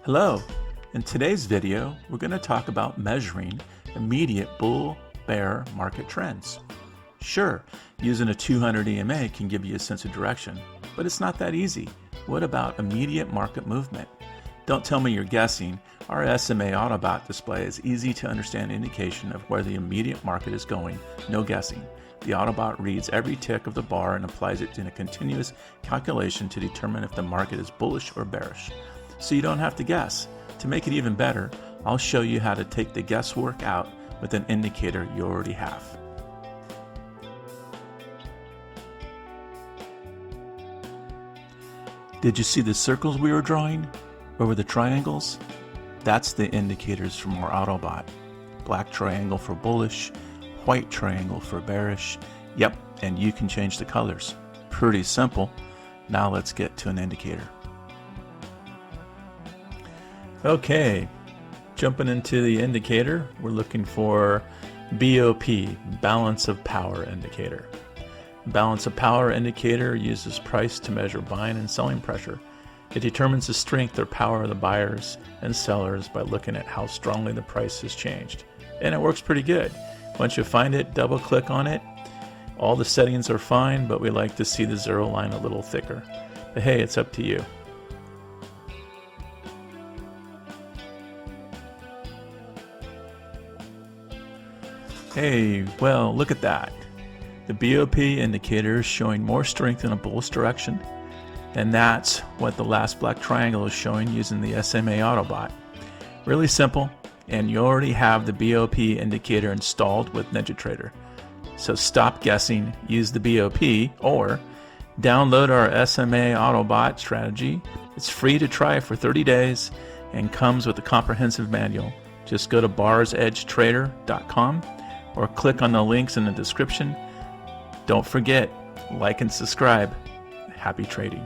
Hello, in today's video we're going to talk about measuring immediate bull-bear market trends. Sure, using a 200 EMA can give you a sense of direction, but it's not that easy. What about immediate market movement? Don't tell me you're guessing. Our SMA Autobot display is easy to understand indication of where the immediate market is going, no guessing. The Autobot reads every tick of the bar and applies it in a continuous calculation to determine if the market is bullish or bearish. So you don't have to guess. To make it even better, I'll show you how to take the guesswork out with an indicator you already have. Did you see the circles we were drawing over the triangles? That's the indicators from our Autobot. Black triangle for bullish, white triangle for bearish. Yep, and you can change the colors. Pretty simple. Now let's get to an indicator. Okay, jumping into the indicator, we're looking for BOP, balance of power indicator. Balance of power indicator uses price to measure buying and selling pressure. It determines the strength or power of the buyers and sellers by looking at how strongly the price has changed. And it works pretty good. Once you find it, double click on it. All the settings are fine, but we like to see the zero line a little thicker. But hey, it's up to you. Hey, well, look at that. The BOP indicator is showing more strength in a bullish direction, and that's what the last black triangle is showing using the SMA Autobot. Really simple, and you already have the BOP indicator installed with NinjaTrader. So stop guessing, use the BOP, or download our SMA Autobot strategy. It's free to try for 30 days and comes with a comprehensive manual. Just go to barsedgetrader.com or click on the links in the description. Don't forget, like and subscribe. Happy trading.